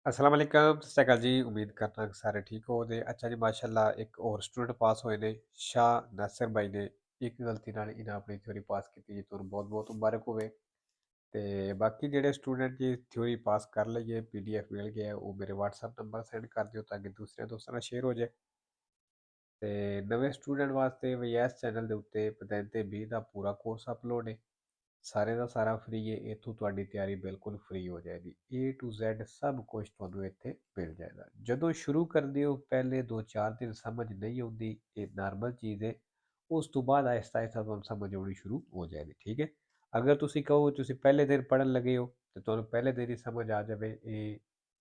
अस्सलाम वालेकुम, सत श्री अकाल जी। उम्मीद करना कि सारे ठीक हो। ਤੇ ਅੱਛਾ ਜੀ, ਮਾਸ਼ਾਅੱਲਾ ਇੱਕ ਹੋਰ ਸਟੂਡੈਂਟ ਪਾਸ ਹੋਏ ਨੇ, ਸ਼ਾਹ ਨਾਸਿਰ ਬਾਈ ਨੇ। ਇੱਕ ਗਲਤੀ ਨਾਲ ਇਹਨਾਂ ਆਪਣੀ ਥਿਊਰੀ ਪਾਸ ਕੀਤੀ ਜੀ, ਤੁਹਾਨੂੰ ਬਹੁਤ ਬਹੁਤ ਮੁਬਾਰਕ ਹੋਵੇ। ਤੇ ਬਾਕੀ ਜਿਹੜੇ ਸਟੂਡੈਂਟ ਜੀ ਥਿਊਰੀ ਪਾਸ ਕਰ ਲਈਏ, ਪੀਡੀਐਫ ਮਿਲ ਗਿਆ, ਉਹ ਮੇਰੇ WhatsApp ਨੰਬਰ ਸੈਂਡ ਕਰ ਦਿਓ ਤਾਂ ਕਿ ਦੂਸਰੇ ਦੋਸਤਾਂ ਨਾਲ ਸ਼ੇਅਰ ਹੋ ਜਾਏ। ਤੇ ਨਵੇਂ ਸਟੂਡੈਂਟ ਵਾਸਤੇ ਵੀ ਇਸ ਚੈਨਲ ਦੇ ਉੱਤੇ ਪਤੰਤੇ 20 ਦਾ ਪੂਰਾ ਕੋਰਸ ਅਪਲੋਡ ਹੈ। ਸਾਰੇ ਦਾ ਸਾਰਾ ਫ੍ਰੀ ਹੈ। ਇੱਥੋਂ ਤੁਹਾਡੀ ਤਿਆਰੀ ਬਿਲਕੁਲ ਫ੍ਰੀ ਹੋ ਜਾਏਗੀ। A to Z ਸਭ ਕੁਝ ਤੁਹਾਨੂੰ ਇੱਥੇ ਮਿਲ ਜਾਏਗਾ। ਜਦੋਂ ਸ਼ੁਰੂ ਕਰਦੇ ਹੋ ਪਹਿਲੇ 2-4 ਦਿਨ ਸਮਝ ਨਹੀਂ ਆਉਂਦੀ, ਇਹ ਨਾਰਮਲ ਚੀਜ਼ ਹੈ। ਉਸ ਤੋਂ ਬਾਅਦ ਆਹਿਸਤਾ ਆਹਿਸਤਾ ਤੁਹਾਨੂੰ ਸਮਝ ਆਉਣੀ ਸ਼ੁਰੂ ਹੋ ਜਾਏਗੀ। ਠੀਕ ਹੈ। ਅਗਰ ਤੁਸੀਂ ਕਹੋ ਤੁਸੀਂ ਪਹਿਲੇ ਦਿਨ ਪੜ੍ਹਨ ਲੱਗੇ ਹੋ ਤੇ ਤੁਹਾਨੂੰ ਪਹਿਲੇ ਦਿਨ ਹੀ ਸਮਝ ਆ ਜਾਵੇ, ਇਹ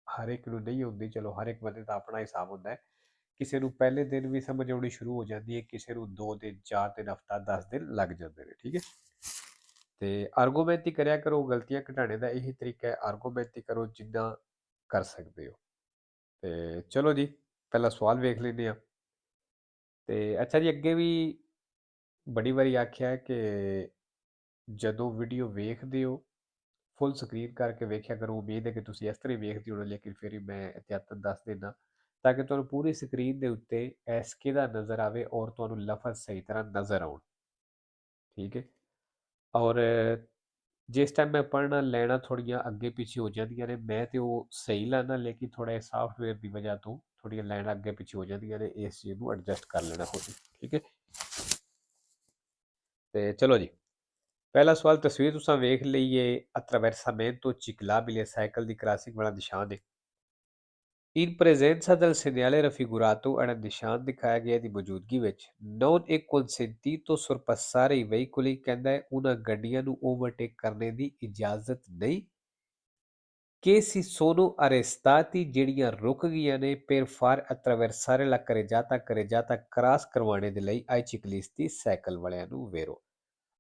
ਹਰ ਇੱਕ ਨੂੰ ਨਹੀਂ ਹੁੰਦੀ। ਚਲੋ, ਹਰ ਇੱਕ ਬੰਦੇ ਦਾ ਆਪਣਾ ਹਿਸਾਬ ਹੁੰਦਾ ਹੈ। ਕਿਸੇ ਨੂੰ ਪਹਿਲੇ ਦਿਨ ਵੀ ਸਮਝ ਆਉਣੀ ਸ਼ੁਰੂ ਹੋ ਜਾਂਦੀ ਹੈ, ਕਿਸੇ ਨੂੰ 2 ਦਿਨ, 4 ਦਿਨ, ਹਫਤਾ, 10 ਦਿਨ ਲੱਗ ਜਾਂਦੇ ਨੇ। ਠੀਕ ਹੈ। ਤੇ ਆਰਗੂਮੈਂਟ ਕਰਿਆ ਕਰੋ। ਗਲਤੀਆਂ ਘਟਾਉਣੇ ਦਾ ਇਹੀ ਤਰੀਕਾ ਹੈ, ਆਰਗੂਮੈਂਟ ਕਰੋ ਜਿੰਨਾ ਕਰ ਸਕਦੇ ਹੋ। ਤੇ ਚਲੋ ਜੀ, ਪਹਿਲਾ ਸਵਾਲ ਵੇਖ ਲੈਂਦੇ ਹਾਂ। ਤੇ ਅੱਛਾ ਜੀ, ਅੱਗੇ ਵੀ ਬੜੀ ਵਾਰੀ ਆਖਿਆ ਹੈ ਕਿ ਜਦੋਂ ਵੀਡੀਓ ਵੇਖਦੇ ਹੋ ਫੁੱਲ ਸਕਰੀਨ ਕਰਕੇ ਵੇਖਿਆ ਕਰੋ। ਉਮੀਦ ਹੈ ਕਿ ਤੁਸੀਂ ਇਸ ਤਰ੍ਹਾਂ ਹੀ ਵੇਖਦੇ ਹੋ, ਲੇਕਿਨ ਫਿਰ ਵੀ ਮੈਂ ਇਤਿਆਤਨ ਦੱਸ ਦਿੰਦਾ ਤਾਂ ਕਿ ਤੁਹਾਨੂੰ ਪੂਰੀ ਸਕਰੀਨ ਦੇ ਉੱਤੇ ਐਸਕੇ ਦਾ ਨਜ਼ਰ ਆਵੇ ਔਰ ਤੁਹਾਨੂੰ ਲਫ਼ਜ਼ ਸਹੀ ਤਰ੍ਹਾਂ ਨਜ਼ਰ ਆਉਣ। ਠੀਕ ਹੈ। ਔਰ ਜਿਸ ਟਾਈਮ ਮੈਂ ਪੜ੍ਹਨਾ ਲੈਣਾ ਥੋੜ੍ਹੀਆਂ ਅੱਗੇ ਪਿੱਛੇ ਹੋ ਜਾਂਦੀਆਂ ਨੇ। ਮੈਂ ਤੇ ਉਹ ਸਹੀ ਲਾਣਾ, ਲੇਕਿਨ ਥੋੜ੍ਹਾ ਜਿਹਾ ਸਾਫਟਵੇਅਰ ਦੀ ਵਜ੍ਹਾ ਤੋਂ ਥੋੜ੍ਹੀਆਂ ਲਾਈਨਾਂ ਅੱਗੇ ਪਿੱਛੇ ਹੋ ਜਾਂਦੀਆਂ ਨੇ। ਇਸ ਚੀਜ਼ ਨੂੰ ਐਡਜਸਟ ਕਰ ਲੈਣਾ ਹੋਵੇ। ਠੀਕ ਹੈ। ਤੇ ਚਲੋ ਜੀ, ਪਹਿਲਾ ਸਵਾਲ ਤਸਵੀਰ ਤੁਸੀਂ ਵੇਖ ਲਈਏ। attraversamento ciclabile ਸਾਈਕਲ ਦੀ ਕ੍ਰਾਸਿੰਗ ਵਾਲਾ ਨਿਸ਼ਾਨ ਹੈ। In presenza del segnale raffigurato era ਨਿਸ਼ਾਨ ਦਿਖਾਇਆ ਗਿਆ ਦੀ ਮੌਜੂਦਗੀ ਵਿੱਚ non è consentito sorpassare i veicoli, ਕਹਿੰਦਾ ਹੈ ਉਹਨਾਂ ਗੱਡੀਆਂ ਨੂੰ ਓਵਰਟੇਕ ਕਰਨੇ ਦੀ ਇਜਾਜ਼ਤ ਨਹੀਂ। che si sono arrestati, ਜਿਹੜੀਆਂ ਰੁਕ ਗਈਆਂ ਨੇ per far attraversare la carreggiata cross ਕਰਵਾਉਣੇ ਦੇ ਲਈ ai ciclisti, ਸਾਈਕਲ ਵਾਲਿਆਂ ਨੂੰ ਵੇਰੋ।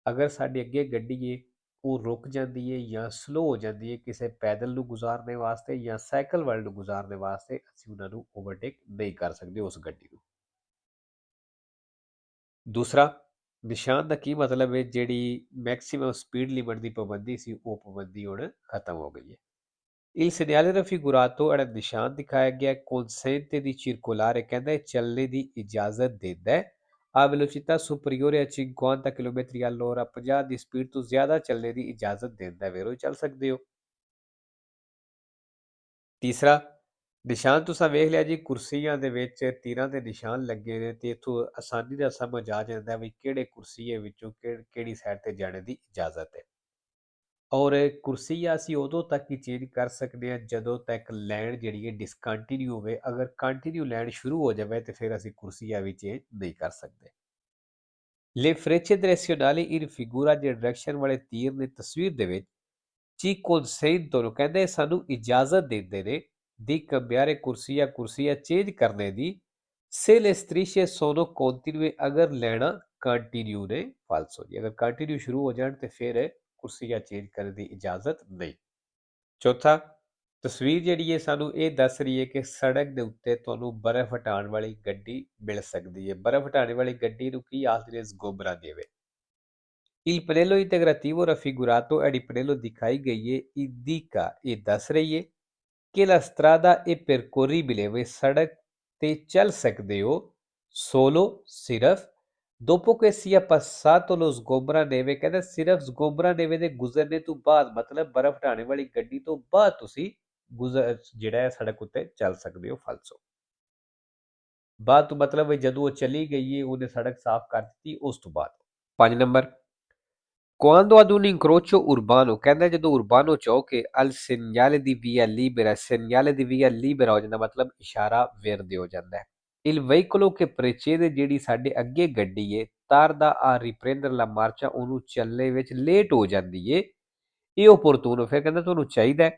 ਅਗਰ ਸਾਡੇ ਅੱਗੇ ਗੱਡੀ ਹੈ ਉਹ ਰੁਕ ਜਾਂਦੀ ਹੈ ਜਾਂ ਸਲੋ ਹੋ ਜਾਂਦੀ ਹੈ ਕਿਸੇ ਪੈਦਲ ਨੂੰ ਗੁਜ਼ਾਰਨੇ ਵਾਸਤੇ ਜਾਂ ਸਾਈਕਲ ਵਾਲੇ ਨੂੰ ਗੁਜ਼ਾਰਨੇ ਵਾਸਤੇ, ਅਸੀਂ ਉਹਨਾਂ ਨੂੰ ਓਵਰਟੇਕ ਨਹੀਂ ਕਰ ਸਕਦੇ ਉਸ ਗੱਡੀ ਨੂੰ। ਦੂਸਰਾ, ਨਿਸ਼ਾਨ ਦਾ ਕੀ ਮਤਲਬ ਹੈ? ਜਿਹੜੀ ਮੈਕਸਿਮਮ ਸਪੀਡ ਲਿਮਟ ਦੀ ਪਾਬੰਦੀ ਸੀ ਉਹ ਪਾਬੰਦੀ ਹੁਣ ਖਤਮ ਹੋ ਗਈ ਹੈ। Il segnale raffigurato era ਨਿਸ਼ਾਨ ਦਿਖਾਇਆ ਗਿਆ consente di circolare, ਕਹਿੰਦਾ ਹੈ ਚੱਲਣੇ ਦੀ ਇਜਾਜ਼ਤ ਦਿੰਦਾ ਹੈ a velocità superiore a 50 km all'ora, 50 the speed ਤੋਂ ਜ਼ਿਆਦਾ ਚੱਲਣੇ ਦੀ ਇਜਾਜ਼ਤ ਦਿੰਦਾ ਹੈ। ਵੇਰੋ ਚੱਲ ਸਕਦੇ ਹੋ। ਤੀਸਰਾ, ਨਿਸ਼ਾਨ ਤੁਸੀਂ ਵੇਖ ਲਿਆ ਜੀ, ਕੁਰਸੀਆਂ ਦੇ ਵਿੱਚ ਤੀਰਾਂ ਦੇ ਨਿਸ਼ਾਨ ਲੱਗੇ ਨੇ ਤੇ ਇੱਥੋਂ ਆਸਾਨੀ ਨਾਲ ਸਮਝ ਆ ਜਾਂਦਾ ਵੀ ਕਿਹੜੇ ਕੁਰਸੀਏ ਵਿੱਚੋਂ ਕਿਹੜੀ ਸਾਈਡ ਤੇ ਜਾਣੇ ਦੀ ਇਜਾਜ਼ਤ ਹੈ। ਔਰ ਕੁਰਸੀਆ ਅਸੀਂ ਉਦੋਂ ਤੱਕ ਹੀ ਚੇਂਜ ਕਰ ਸਕਦੇ ਹਾਂ ਜਦੋਂ ਤੱਕ ਲਾਈਨ ਜਿਹੜੀ ਹੈ ਡਿਸਕੰਟੀਨਿਊ ਹੋਵੇ। ਅਗਰ ਕੰਟੀਨਿਊ ਲਾਈਨ ਸ਼ੁਰੂ ਹੋ ਜਾਵੇ ਤੇ ਫਿਰ ਅਸੀਂ ਕੁਰਸੀਆ ਵੀ ਚੇਂਜ ਨਹੀਂ ਕਰ ਸਕਦੇ। Le frecce direzionali in figura, ਜਿਹੜੇ ਡਾਇਰੈਕਸ਼ਨ ਵਾਲੇ ਤੀਰ ਨੇ ਤਸਵੀਰ ਦੇ ਵਿੱਚ ci consentono, ਕਹਿੰਦੇ ਸਾਨੂੰ ਇਜਾਜ਼ਤ ਦਿੰਦੇ ਨੇ di cambiare ਕੁਰਸੀਆ ਚੇਂਜ ਕਰਨੇ ਦੀ se le strisce sono continue, ਅਗਰ ਲੈਣਾ ਕੰਟੀਨਿਊ ਨੇ ਫਾਲਸੋ ਜੀ। ਅਗਰ ਕੰਟੀਨਿਊ ਸ਼ੁਰੂ ਹੋ ਜਾਣ ਤੇ ਫਿਰ ਕੁਰਸੀਆ ਚੇਂਜ ਕਰਨ ਦੀ ਇਜਾਜ਼ਤ ਨਹੀਂ। ਚੌਥਾ, ਤਸਵੀਰ ਜਿਹੜੀ ਹੈ ਸਾਨੂੰ ਇਹ ਦੱਸ ਰਹੀ ਹੈ ਕਿ ਸੜਕ ਦੇ ਉੱਤੇ ਤੁਹਾਨੂੰ ਬਰਫ਼ ਹਟਾਉਣ ਵਾਲੀ ਗੱਡੀ ਮਿਲ ਸਕਦੀ ਹੈ। ਬਰਫ਼ ਹਟਾਉਣ ਵਾਲੀ ਗੱਡੀ ਨੂੰ ਕੀ ਆਖਦੇ ਨੇ? ਸਗੋਬਰਾ ਦੇਵੇ। Il pannello integrativo raffigurato è di pannello ਦਿਖਾਈ ਗਈ ਹੈ indica, ਇਹ ਦੱਸ ਰਹੀ ਹੈ ਕਿ la strada è percorribile, ਵੇ ਸੜਕ ਤੇ ਚੱਲ ਸਕਦੇ ਹੋ solo, ਸਿਰਫ dopo che sia passato lo sgombra neve, ਕਹਿੰਦਾ ਸਿਰਫ ਸਗੋਬਰਾ ਨੇਵੇ ਦੇ ਗੁਜ਼ਰਨੇ ਤੋਂ ਬਾਅਦ, ਮਤਲਬ ਬਰਫ਼ ਹਟਾਉਣੇ ਵਾਲੀ ਗੱਡੀ ਤੋਂ ਬਾਅਦ ਤੁਸੀਂ ਜਿਹੜਾ ਹੈ ਸੜਕ ਉੱਤੇ ਚੱਲ ਸਕਦੇ ਹੋ ਫਾਲਸੋ। ਬਾਅਦ ਤੋਂ ਮਤਲਬ ਜਦੋਂ ਉਹ ਚਲੀ ਗਈ ਹੈ, ਉਹਨੇ ਸੜਕ ਸਾਫ਼ ਕਰ ਦਿੱਤੀ, ਉਸ ਤੋਂ ਬਾਅਦ। 5 number, quando ad un incrocio urbano, ਕਹਿੰਦਾ ਜਦੋਂ ਉਰਬਾਨੋ ਚੌਕ ਹੈ al segnale di via libera, segnale di via libera ਹੋ ਜਾਂਦਾ, ਮਤਲਬ ਇਸ਼ਾਰਾ ਵਿਰਦੇ ਹੋ ਜਾਂਦਾ ਹੈ। il veicolo che precede, ਜਿਹੜੀ ਸਾਡੇ ਅੱਗੇ ਗੱਡੀ ਹੈ tarda a riprendere la marcia, ਉਹਨੂੰ ਚੱਲਣੇ ਵਿੱਚ ਲੇਟ ਹੋ ਜਾਂਦੀ ਹੈ। ਇਹ opportuno, ਫਿਰ ਕਹਿੰਦਾ ਤੁਹਾਨੂੰ ਚਾਹੀਦਾ ਹੈ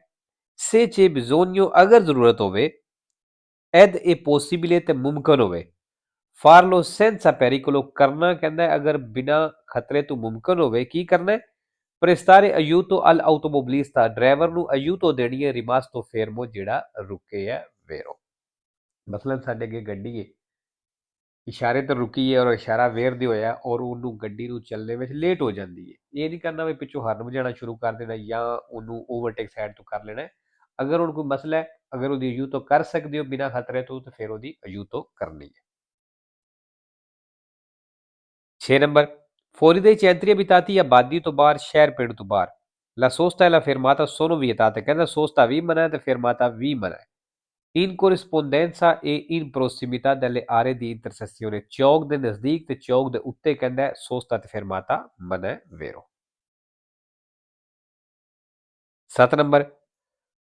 se c'è bisogno, ਅਗਰ ਜ਼ਰੂਰਤ ਹੋਵੇ ed è possibile, ਤੇ ਮੁਮਕਨ ਹੋਵੇ farlo senza pericolo, ਕਰਨਾ ਕਹਿੰਦਾ ਅਗਰ ਬਿਨਾ ਖਤਰੇ ਤੋਂ ਮੁਮਕਨ ਹੋਵੇ ਕੀ ਕਰਨਾ ਹੈ? prestare aiuto all'automobilista, ਡਰਾਈਵਰ ਨੂੰ aiuto ਦੇਣੀ ਹੈ rimasto fermo, ਜਿਹੜਾ ਰੁਕੇ ਹੈ ਵੇਰੋ। ਮਤਲਬ ਸਾਡੇ ਅੱਗੇ ਗੱਡੀ ਹੈ, ਇਸ਼ਾਰੇ ਤੇ ਰੁਕੀ ਹੈ ਔਰ ਇਸ਼ਾਰਾ ਵੇਰਦੇ ਹੋਇਆ ਔਰ ਉਹਨੂੰ ਗੱਡੀ ਨੂੰ ਚੱਲਣੇ ਵਿੱਚ ਲੇਟ ਹੋ ਜਾਂਦੀ ਹੈ। ਇਹ ਨਹੀਂ ਕਰਨਾ ਵੀ ਪਿੱਛੋਂ ਹਾਰਨ ਵਜਾਣਾ ਸ਼ੁਰੂ ਕਰ ਦੇਣਾ ਜਾਂ ਉਹਨੂੰ ਓਵਰਟੇਕ ਸਾਈਡ ਤੋਂ ਕਰ ਲੈਣਾ। ਅਗਰ ਹੁਣ ਕੋਈ ਮਸਲਾ ਹੈ ਅਗਰ ਉਹਦੀ ਯੂ ਤੋਂ ਕਰ ਸਕਦੇ ਹੋ ਬਿਨਾਂ ਖਤਰੇ ਤੋਂ ਤੇ ਫਿਰ ਉਹਦੀ ਯੂ ਤੋਂ ਕਰਨੀ ਹੈ। 6 number, fuori dai centri abitati ਆਬਾਦੀ ਤੋਂ ਬਾਹਰ, ਸ਼ਹਿਰ ਪਿੰਡ ਤੋਂ ਬਾਹਰ, la sosta e la fermata sono vietate, ਕਹਿੰਦਾ ਸੋਸਤਾ ਵੀ ਮਨਾ ਹੈ ਤੇ fermata ਵੀ ਮਨਾ ਹੈ। in corrispondenza e in prossimità delle aree di intersezione, ਚੌਕ ਦੇ ਨਜ਼ਦੀਕ ਤੇ ਚੌਕ ਦੇ ਉੱਤੇ ਕਹਿੰਦਾ ਹੈ ਸੋਸਤਾ ਤੇ fermata ਮਨਾ ਹੈ, vero। 7 number,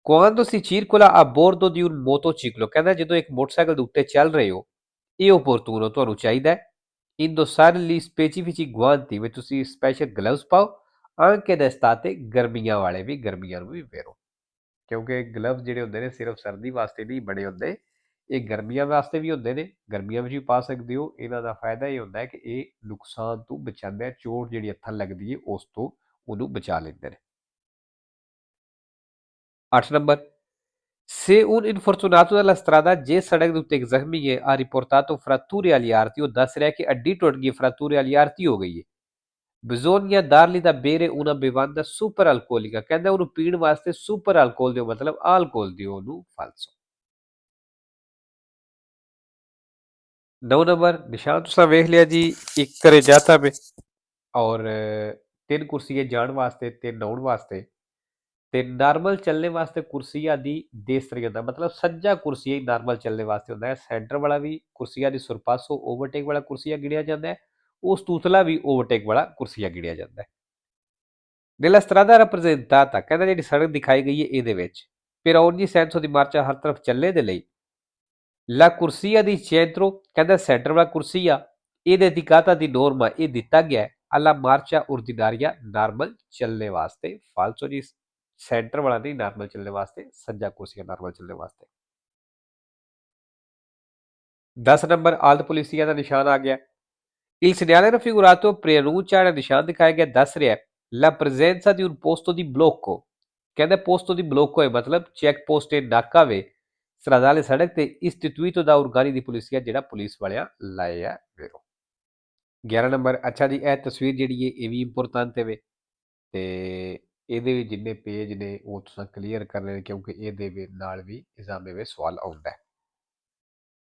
quando si circola a bordo di un motociclo, ਕਹਿੰਦਾ ਜਦੋਂ ਇੱਕ ਮੋਟਰਸਾਈਕਲ ਦੇ ਉੱਤੇ ਚੱਲ ਰਹੇ ਹੋ, ਇਹ opportuno, ਤੁਹਾਨੂੰ ਚਾਹੀਦਾ ਹੈ indossare gli specifici guanti, ਵਿੱਚ ਤੁਸੀਂ ਸਪੈਸ਼ਲ ਗਲਵਸ ਪਾਓ, anche d'estate, ਗਰਮੀਆਂ ਵਾਲੇ ਵੀ, ਗਰਮੀਆਂ ਨੂੰ ਵੀ vero, ਕਿਉਂਕਿ ਗਲਵਸ ਜਿਹੜੇ ਹੁੰਦੇ ਨੇ ਸਿਰਫ ਸਰਦੀ ਵਾਸਤੇ ਨਹੀਂ ਬਣੇ ਹੁੰਦੇ, ਇਹ ਗਰਮੀਆਂ ਵਾਸਤੇ ਵੀ ਹੁੰਦੇ ਨੇ, ਗਰਮੀਆਂ ਵਿੱਚ ਵੀ ਪਾ ਸਕਦੇ ਹੋ। ਇਹਨਾਂ ਦਾ ਫਾਇਦਾ ਇਹ ਹੁੰਦਾ ਹੈ ਕਿ ਇਹ ਨੁਕਸਾਨ ਤੋਂ ਬਚਾਉਂਦਾ ਹੈ, ਚੋਟ ਜਿਹੜੀ ਹੱਥਾਂ ਲੱਗਦੀ ਹੈ ਉਸ ਤੋਂ ਉਹਨੂੰ ਬਚਾ ਲੈਂਦੇ ਨੇ। 8 number, se un infortunato della strada, ਜੇ ਸੜਕ ਦੇ ਉੱਤੇ ਇੱਕ ਜ਼ਖਮੀ ਹੈ, ha riportato fratture agli arti, ਉਹ ਦੱਸ ਰਿਹਾ ਕਿ ਅੱਡੀ ਟੁੱਟ ਗਈ, fratture agli arti ਹੋ ਗਈ ਹੈ, bisogna dargli da bere una bevanda super alcolica, ਕਹਿੰਦਾ ਉਹਨੂੰ ਪੀਣ ਵਾਸਤੇ ਸੁਪਰ ਅਲਕੋਹਲ ਦਿਓ, ਮਤਲਬ alcol ਦਿਓ ਉਹਨੂੰ, falso। 9 ਨੰਬਰ, ਨਿਸ਼ਾਨ ਤੁਸੀਂ ਵੇਖ ਲਿਆ ਜੀ, ਇੱਕ ਘਰੇ ਜਾਤਾ ਮੈਂ ਔਰ 3 ਕੁਰਸੀਆਂ ਜਾਣ ਵਾਸਤੇ, 3 ਆਉਣ ਵਾਸਤੇ, ਤੇ ਨਾਰਮਲ ਚੱਲਣੇ ਵਾਸਤੇ ਕੁਰਸੀਆਂ ਦੀ ਦੇਸਤਰੀ ਹੁੰਦਾ, ਮਤਲਬ ਸੱਜਾ ਕੁਰਸੀਆ ਹੀ ਨਾਰਮਲ ਚੱਲਣੇ ਵਾਸਤੇ ਹੁੰਦਾ ਹੈ, ਸੈਂਟਰ ਵਾਲਾ ਵੀ ਕੁਰਸੀਆਂ ਦੀ ਸੁਰਪਾਸੋ ਓਵਰਟੇਕ ਵਾਲਾ ਕੁਰਸੀਆ ਗਿਣਿਆ ਜਾਂਦਾ ਹੈ, ਉਸ ਤੂਤਲਾ ਵੀ ਓਵਰਟੇਕ ਵਾਲਾ ਕੁਰਸੀਆ ਗਿਣਿਆ ਜਾਂਦਾ ਹੈ। nella strada rappresentata, ਕਹਿੰਦਾ ਜਿਹੜੀ ਸੜਕ ਦਿਖਾਈ ਗਈ ਹੈ ਇਹਦੇ ਵਿੱਚ, per ogni senso di marcia, ਹਰ ਤਰਫ ਚੱਲੇ ਦੇ ਲਈ, la corsia di centro, ਕਹਿੰਦਾ ਸੈਂਟਰ ਵਾਲਾ ਕੁਰਸੀਆ, ਇਹ dedicata di norma, ਇਹ ਦਿੱਤਾ ਗਿਆ ਹੈ alla marcia ordinaria, ਨਾਰਮਲ ਚੱਲਣੇ ਵਾਸਤੇ, falso ਜੀ, ਸੈਂਟਰ ਵਾਲਾ ਨਹੀਂ ਨਾਰਮਲ ਚੱਲਣੇ ਵਾਸਤੇ, ਸੱਜਾ ਕੁਰਸੀਆ ਨਾਰਮਲ ਚੱਲਣੇ ਵਾਸਤੇ। 10 ਨੰਬਰ, ਆਲਤ ਪੁਲਿਸੀਆ ਦਾ ਨਿਸ਼ਾਨ ਆ ਗਿਆ, il segnale raffigurato preannuncia, ਜਿਹੜਾ ਨਿਸ਼ਾਨ ਦਿਖਾਇਆ ਗਿਆ ਦੱਸ ਰਿਹਾ la presenza di un posto di blocco, ਕਹਿੰਦਾ posto di blocco ਹੈ ਮਤਲਬ ਚੈੱਕ ਪੋਸਟ ਹੈ, ਨਾਕਾ ਵੇ stradale, ਸੜਕ ਤੇ, istituito da organi di polizia, ਜਿਹੜਾ ਪੁਲਿਸ ਵਾਲਿਆਂ ਲਾਏ ਆ, vero। 11 ਨੰਬਰ, ਅੱਛਾ ਜੀ, ਇਹ ਤਸਵੀਰ ਜਿਹੜੀ ਹੈ ਇਹ ਵੀ ਇੰਪੋਰਟੈਂਟ ਹੈ ਤੇ ਇਹਦੇ ਵਿੱਚ ਜਿੰਨੇ ਪੇਜ ਨੇ ਉਹ ਤੁਸੀਂ ਕਲੀਅਰ ਕਰ ਲੈਣੇ, ਕਿਉਂਕਿ ਇਹਦੇ ਨਾਲ ਵੀ ਐਗਜ਼ਾਮ ਵਿੱਚ ਸਵਾਲ ਆਉਂਦਾ ਹੈ।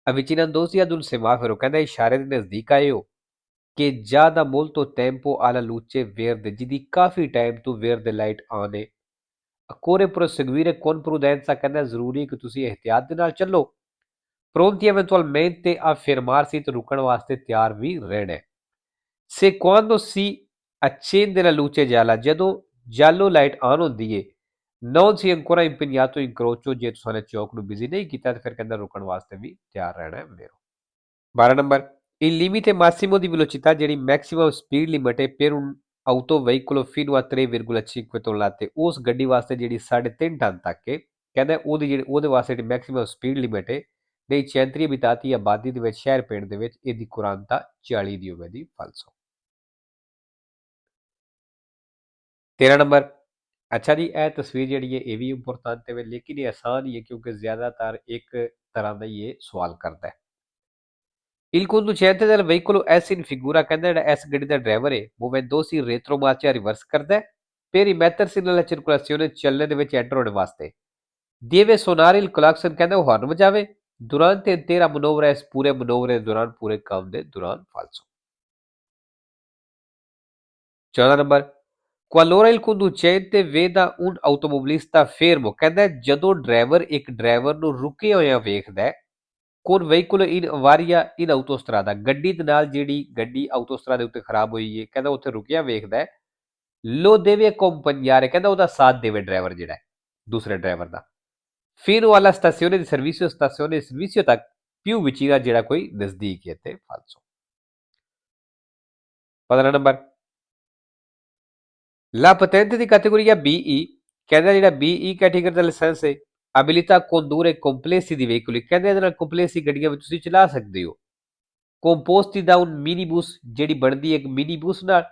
avvicinandosi ad un semaforo, ਕਹਿੰਦਾ ਇਸ਼ਾਰੇ ਦੇ ਨਜ਼ਦੀਕ ਆਏ ਹੋ, che già da molto tempo alla luce verde, ਜਿਹਦੀ ਕਾਫੀ ਟਾਈਮ ਤੋਂ verde ਲਾਈਟ ਆਨ ਹੈ, occorre proseguire con prudenza, ਕਹਿੰਦਾ ਜ਼ਰੂਰੀ ਕਿ ਤੁਸੀਂ ਇhtiyat ਦੇ ਨਾਲ ਚੱਲੋ, pronti eventualmente a fermarsi, ਤੇ ਰੁਕਣ ਵਾਸਤੇ ਤਿਆਰ ਵੀ ਰਹਿਣਾ ਹੈ, se quando si accende la luce gialla, ਜਦੋਂ ਜਾਲੋ ਲਾਈਟ ਆਨ ਹੁੰਦੀ ਹੈ, non si ancora impegnato in crocio, ਜੇ ਤੁਸੀਂ ਚੌਕ ਨੂੰ ਬਿਜ਼ੀ ਨਹੀਂ ਕੀਤਾ ਤੇ ਫਿਰ ਕਹਿੰਦਾ ਰੁਕਣ ਵਾਸਤੇ ਵੀ ਤਿਆਰ ਰਹਿਣਾ ਹੈ, vero। 12 number, il limite massimo di velocità, ਜਿਹੜੀ ਮੈਕਸਿਮਮ ਸਪੀਡ ਲਿਮਟ ਹੈ per un autoveicolo fino a 3,5 tonnellate, ਉਸ ਗੱਡੀ ਵਾਸਤੇ ਜਿਹੜੀ 3.5 ਟਨ ਤੱਕ ਹੈ, ਕਹਿੰਦਾ ਉਹਦੇ ਵਾਸਤੇ ਜਿਹੜੀ ਮੈਕਸਿਮਮ ਸਪੀਡ ਲਿਮਟ ਹੈ ਨਹੀਂ ਚੈਂਤਰੀ ਬਿਤਾਤੀ ਆਬਾਦੀ ਦੇ ਵਿੱਚ, ਸ਼ਹਿਰ ਪਿੰਡ ਦੇ ਵਿੱਚ, ਇਹਦੀ ਕੁਰਾਨਤਾ 40 ਦੀ ਹੋਵੇਗੀ, ਫਾਲਸੋ। 13 ਨੰਬਰ, ਅੱਛਾ ਜੀ, ਇਹ ਤਸਵੀਰ ਜਿਹੜੀ ਹੈ ਇਹ ਵੀ ਇੰਪੋਰਟੈਂਟ ਹੈ ਲੇਕਿਨ ਇਹ ਆਸਾਨ ਹੀ ਹੈ ਕਿਉਂਕਿ ਜ਼ਿਆਦਾਤਰ ਇੱਕ ਤਰ੍ਹਾਂ ਦਾ ਹੀ ਇਹ ਸਵਾਲ ਕਰਦਾ ਹੈ। il conducente del veicolo è in figura, ਕਹਿੰਦਾ ਜਿਹੜਾ ਇਸ ਗੱਡੀ ਦਾ ਡਰਾਈਵਰ ਹੈ movendosi retromarcia, ਰਿਵਰਸ ਕਰਦਾ ਹੈ per rimettersi nella circolazione, ਚੱਲਣੇ ਦੇ ਵਿੱਚ ਐਂਟਰ ਹੋਣ ਵਾਸਤੇ, deve suonare il clacson, ਕਹਿੰਦਾ ਉਹ ਹਾਰਨ ਵਜਾਵੇ durante intera manovra, ਇਸ ਪੂਰੇ ਮਨੋਵਰੇ ਦੇ ਦੌਰਾਨ, ਪੂਰੇ ਕੰਮ ਦੇ ਦੌਰਾਨ, ਫਾਲਸੋ। 14 number, qualora il conducente veda un automobilista fermo, ਕਹਿੰਦਾ ਜਦੋਂ ਡਰਾਈਵਰ ਇੱਕ ਡਰਾਈਵਰ ਨੂੰ ਰੁਕੇ ਹੋਇਆ ਵੇਖਦਾ ਹੈ, con veicolo in avaria in autostrada, ਗੱਡੀ ਦੇ ਨਾਲ ਜਿਹੜੀ ਗੱਡੀ ਆਟੋਸਟਰਾਦਾ ਉੱਤੇ ਖਰਾਬ ਹੋਈ ਹੈ, ਕਹਿੰਦਾ ਉੱਥੇ ਰੁਕਿਆ ਵੇਖਦਾ ਹੈ, lo deve accompagnare, ਕਹਿੰਦਾ ਉਹਦਾ ਸਾਥ ਦੇਵੇ ਡਰਾਈਵਰ ਜਿਹੜਾ ਹੈ ਦੂਸਰੇ ਡਰਾਈਵਰ ਦਾ, fino alla stazione di servizio, stazione di servizio ਤੱਕ, più vicina, ਜਿਹੜਾ ਕੋਈ ਨਜ਼ਦੀਕ ਹੈ ਤੇ, ਫਾਲਸੋ। 15 number, la patente di categoria BE, ਕਹਿੰਦਾ ਜਿਹੜਾ BE ਕੈਟੇਗਰੀ ਦਾ ਲਾਇਸੈਂਸ ਹੈ, abilità a condurre complessi di veicoli, ਕਹਿੰਦੇ ਇਹਦੇ ਨਾਲ ਕੰਪਲੈਕਸੀ ਗੱਡੀਆਂ ਵਿੱਚ ਤੁਸੀਂ ਚਲਾ ਸਕਦੇ ਹੋ, composti da un minibus, ਜਿਹੜੀ ਬਣਦੀ ਹੈ ਇੱਕ ਮਿਨੀ ਬੂਸ ਨਾਲ,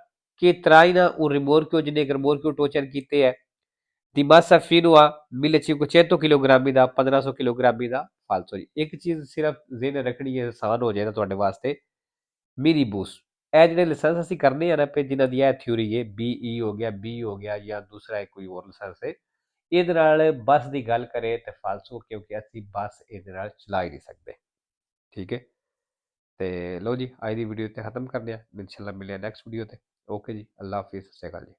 che traina un rimorchio, ਜਿਹਨੇ ਇੱਕ ਰਿਮੋਰਕਿਓ ਟੋਚਨ ਕੀਤੇ ਹੈ, di massa fino a 1500 ਕਿਲੋਗ੍ਰਾਮੀ ਦਾ, 1500 ਕਿਲੋਗ੍ਰਾਮੀ ਦਾ, ਫਾਲਸੋ ਜੀ। ਇੱਕ ਚੀਜ਼ ਸਿਰਫ ਜ਼ਿਹਨ ਰੱਖਣੀ ਹੈ, ਆਸਾਨ ਹੋ ਜਾਏਗਾ ਤੁਹਾਡੇ ਵਾਸਤੇ, ਮਿਨੀ ਬੂਸ, ਇਹ ਜਿਹੜੇ ਲਾਇਸੈਂਸ ਅਸੀਂ ਕਰਨੇ ਆ ਨਾ ਪੇ, ਜਿਨ੍ਹਾਂ ਦੀ ਇਹ ਥਿਊਰੀ ਹੈ, BE ਹੋ ਗਿਆ, B ਹੋ ਗਿਆ ਜਾਂ ਦੂਸਰਾ ਕੋਈ ਹੋਰ ਲਾਇਸੈਂਸ ਹੈ, ਇਹਦੇ ਨਾਲ ਬੱਸ ਦੀ ਗੱਲ ਕਰੇ ਤੇ ਫਾਲਤੂ, ਕਿਉਂਕਿ ਅਸੀਂ ਬੱਸ ਇਹਦੇ ਨਾਲ ਚਲਾ ਹੀ ਨਹੀਂ ਸਕਦੇ। ਠੀਕ ਹੈ, ਤੇ ਲਓ ਜੀ ਅੱਜ ਦੀ ਵੀਡੀਓ ਇੱਥੇ ਖਤਮ ਕਰਦੇ ਹਾਂ, ਇਨਸ਼ਾਅੱਲਾ ਮਿਲਦੇ ਹਾਂ ਨੈਕਸਟ ਵੀਡੀਓ ਤੇ। ਓਕੇ ਜੀ, ਅੱਲਾ ਹਾਫਿਜ਼, ਸਤਿ ਸ਼੍ਰੀ ਅਕਾਲ ਜੀ।